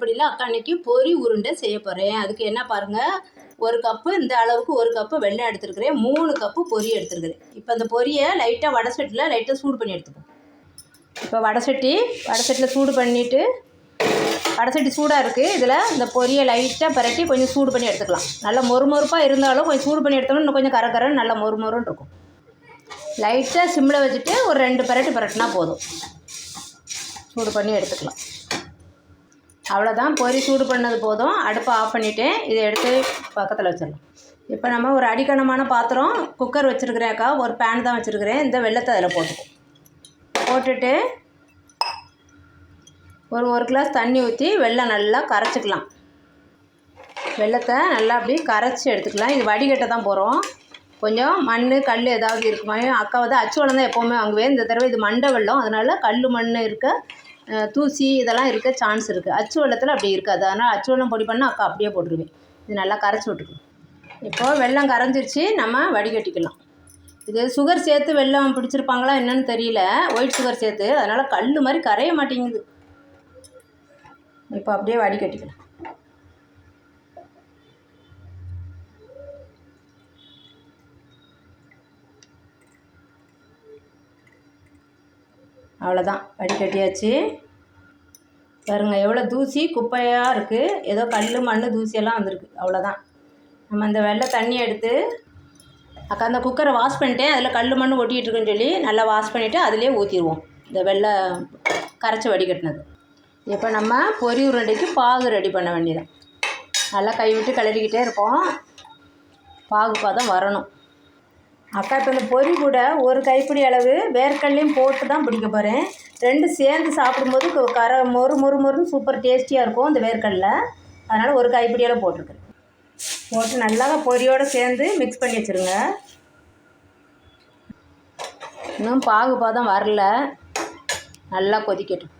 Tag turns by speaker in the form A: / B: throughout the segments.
A: வீடியோவில் அக்கா அன்னைக்கு பொரி உருண்டை செய்ய போகிறேன். அதுக்கு என்ன பாருங்கள், ஒரு கப்பு இந்த அளவுக்கு ஒரு கப்பு வெள்ளம் எடுத்துருக்கிறேன், 3 கப்பு பொரி எடுத்துருக்கிறேன். இப்போ அந்த பொரியை லைட்டாக வடசட்டியில் லைட்டாக சூடு பண்ணி எடுத்துப்போம். இப்போ வடசட்டியில் சூடு பண்ணிவிட்டு, வடசட்டி சூடாக இருக்குது, இதில் இந்த பொரியை லைட்டாக பரட்டி கொஞ்சம் சூடு பண்ணி எடுத்துக்கலாம். நல்லா மொறுமொறுப்பாக இருந்தாலும் கொஞ்சம் சூடு பண்ணி எடுத்தோம்னா இன்னும் கொஞ்சம் கரகரன்னு நல்லா மொறுமொறுன்னு இருக்கும். லைட்டாக சிம்மில் வச்சுட்டு ஒரு 2 பரட்டினா போதும். சூடு பண்ணி எடுத்துக்கலாம். அவ்வளோதான், பொரி சூடு பண்ணது போதும். அடுப்பை ஆஃப் பண்ணிவிட்டேன். இதை எடுத்து பக்கத்தில் வச்சிடலாம். இப்போ நம்ம ஒரு அடிக்கனமான பாத்திரம், குக்கர் வச்சுருக்கிறேன்க்கா, ஒரு பேன் தான் வச்சுருக்கிறேன். இந்த வெல்லத்தை அதில் போட்டுட்டு ஒரு கிளாஸ் தண்ணி ஊற்றி வெல்லம் நல்லா கரைச்சிக்கலாம். வெல்லத்தை நல்லா அப்படி கரைச்சி எடுத்துக்கலாம். இது வடிகட்ட தான் போகிறோம். கொஞ்சம் மண் கல் ஏதாவது இருக்குமா? அக்கா வந்து அச்சு வெல்லம் தான் எப்போவுமே வாங்குவேன். இந்த தடவை இது மண்டை வெல்லம், அதனால் கல் மண் இருக்க தூசி இதெல்லாம் இருக்க சான்ஸ் இருக்குது. அச்சு வெல்லத்தில் அப்படி இருக்காது. அதனால் அச்சு வெல்லம் பொடி பண்ணால் அக்கா அப்படியே போட்டுருவேன். இது நல்லா கரைச்சி விட்டுக்கலாம். இப்போது வெல்லம் கரைஞ்சிருச்சு, நம்ம வடிகட்டிக்கலாம். இது சுகர் சேர்த்து வெல்லம் பிடிச்சிருப்பாங்களா என்னன்னு தெரியல, ஒயிட் சுகர் சேர்த்து, அதனால் கல் மாதிரி கரைய மாட்டேங்குது. இப்போ அப்படியே வடிகட்டிக்கலாம். அவ்வளோதான், வடிகட்டியாச்சு. பாருங்கள் எவ்வளோ தூசி குப்பையாக இருக்குது, ஏதோ கல் மண் தூசியெல்லாம் வந்திருக்கு. அவ்வளோதான். நம்ம இந்த வெள்ளை தண்ணி எடுத்து, அக்கா அந்த குக்கரை வாஷ் பண்ணிட்டேன், அதில் கல் மண் ஒட்டிகிட்ருக்குன்னு சொல்லி நல்லா வாஷ் பண்ணிவிட்டு அதிலே ஊற்றிடுவோம் இந்த வெள்ளை கரைச்சி வடிகட்டினது. இப்போ நம்ம பொரி உருண்டைக்கு பாகு ரெடி பண்ண வேண்டியதான். நல்லா கைவிட்டு கிளறிக்கிட்டே இருப்போம், பாகு பாதம் வரணும். அக்கா இப்போ இந்த பொரி கூட ஒரு கைப்பிடி அளவு வேர்க்கடலையும் போட்டு தான் பிடிக்க போகிறேன். 2 சேர்ந்து சாப்பிடும்போது மொறுன்னு சூப்பர் டேஸ்டியாக இருக்கும் இந்த வேர்க்கடலை. அதனால் ஒரு கைப்பிடி அளவு போட்டிருக்கேன். போட்டு நல்லா பொரியோடு சேர்ந்து மிக்ஸ் பண்ணி வச்சுருங்க. இன்னும் பாகு பாதம் வரல, நல்லா கொதிக்கட்டும்.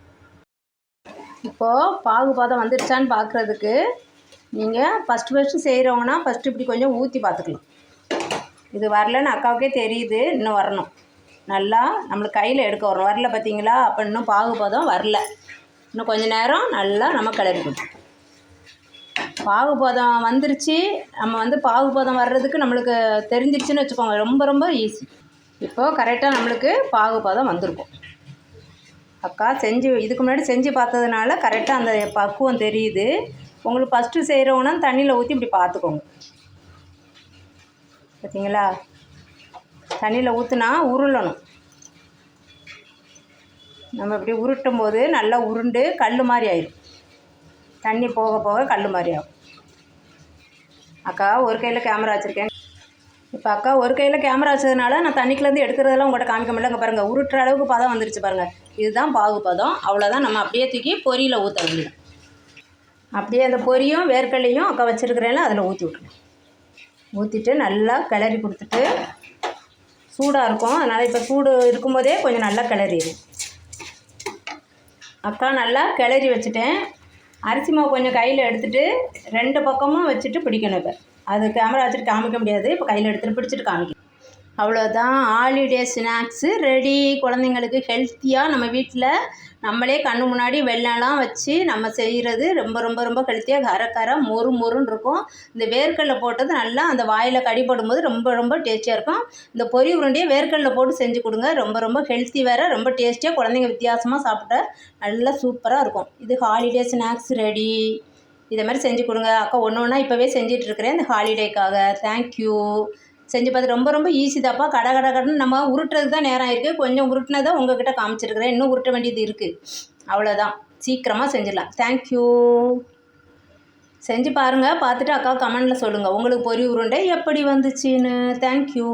A: இப்போது பாகு பாதம் வந்துடுச்சான்னு பார்க்குறதுக்கு நீங்கள் ஃபஸ்ட்டு செய்கிறவங்கன்னா ஃபஸ்ட்டு இப்படி கொஞ்சம் ஊற்றி பார்த்துக்கலாம். இது வரலன்னு அக்காவுக்கே தெரியுது, இன்னும் வரணும். நல்லா நம்மளுக்கு கையில் எடுக்க வரும். வரல பார்த்தீங்களா? அப்போ இன்னும் பாகுபாதம் வரல. இன்னும் கொஞ்சம் நேரம் நல்லா நம்ம கிளறிக்கணும். பாகுபாதம் வந்துருச்சு. நம்ம வந்து பாகுபாதம் வர்றதுக்கு நம்மளுக்கு தெரிஞ்சிருச்சுன்னு வச்சுக்கோங்க, ரொம்ப ஈஸி. இப்போது கரெக்டாக நம்மளுக்கு பாகுபாதம் வந்திருக்கும். அக்கா இதுக்கு முன்னாடி செஞ்சு பார்த்ததுனால கரெக்டாக அந்த பக்குவம் தெரியுது. உங்களுக்கு ஃபஸ்ட்டு செய்கிறவங்கன்னா தண்ணியில் ஊற்றி இப்படி பார்த்துக்கோங்க. பார்த்தீங்களா? தண்ணியில் ஊற்றுனா உருளணும். நம்ம இப்படி உருட்டும் போது நல்லா உருண்டு கல் மாதிரி ஆயிடும். தண்ணி போக போக கல் மாதிரி ஆகும். அக்கா ஒரு கையில் கேமரா வச்சுருக்கேன். இப்போ அக்கா ஒரு கையில் கேமரா வச்சதுனால நான் தண்ணிக்குலேருந்து எடுக்கிறதெல்லாம் உங்கள்கிட்ட காமிக்க முடியல. இங்கே பாருங்கள், உருட்டுற அளவுக்கு பதம் வந்துருச்சு பாருங்கள். இதுதான் பாகு பதம். அவ்வளோதான். நம்ம அப்படியே தூக்கி பொரியில் ஊற்ற வேண்டியது. அப்படியே அந்த பொரியும் வேர்க்கடலையும் அக்கா வச்சுருக்கிறேன்ல அதில் ஊற்றி விட்ருங்க. ஊற்றிட்டு நல்லா கிளறி கொடுத்துட்டு, சூடாக இருக்கும், அதனால் இப்போ சூடு இருக்கும்போதே கொஞ்சம் நல்லா கிளறிடும். அக்கா நல்லா கிளறி வச்சுட்டேன். அரிசி மாவு கொஞ்சம் கையில் எடுத்துகிட்டு 2 பக்கமும் வச்சுட்டு பிடிக்கணும். இப்போ அது கேமரா வச்சுட்டு காமிக்க முடியாது, இப்போ கையில் எடுத்துகிட்டு பிடிச்சிட்டு காமிக்கணும். அவ்வளோதான், ஹாலிடே ஸ்நாக்ஸு ரெடி. குழந்தைங்களுக்கு ஹெல்த்தியாக நம்ம வீட்டில் நம்மளே கண்ணு முன்னாடி வெள்ளம்லாம் வச்சு நம்ம செய்கிறது ரொம்ப ஹெல்த்தியாக கரை மொறுன்னு இருக்கும். இந்த வேர்க்கடலை போட்டது நல்லா அந்த வாயில் கடிப்படும்போது ரொம்ப டேஸ்டியாக இருக்கும். இந்த பொரி உருண்டையை வேர்க்கடலை போட்டு செஞ்சு கொடுங்க. ரொம்ப ஹெல்த்தி வேறு, ரொம்ப டேஸ்டியாக, குழந்தைங்க வித்தியாசமாக சாப்பிட நல்லா சூப்பராக இருக்கும். இது ஹாலிடே ஸ்நாக்ஸ் ரெடி. இதை மாதிரி செஞ்சு கொடுங்க. அக்கா ஒன்றா இப்போவே செஞ்சிட்ருக்கிறேன் இந்த ஹாலிடேக்காக. தேங்க்யூ. செஞ்சு பார்த்து ரொம்ப ஈஸி தாப்பா. கடன்னு நம்ம உருட்டுறதுக்கு தான் நேரம் இருக்குது. கொஞ்சம் உருட்டினதை உங்கள்கிட்ட காமிச்சிருக்கிறேன். இன்னும் உருட்ட வேண்டியது இருக்குது. அவ்வளோதான், சீக்கிரமாக செஞ்சிடலாம். தேங்க்யூ. செஞ்சு பாருங்கள். பார்த்துட்டு அக்கா கமெண்டில் சொல்லுங்கள் உங்களுக்கு பொரி உருண்டை எப்படி வந்துச்சுன்னு. தேங்க்யூ.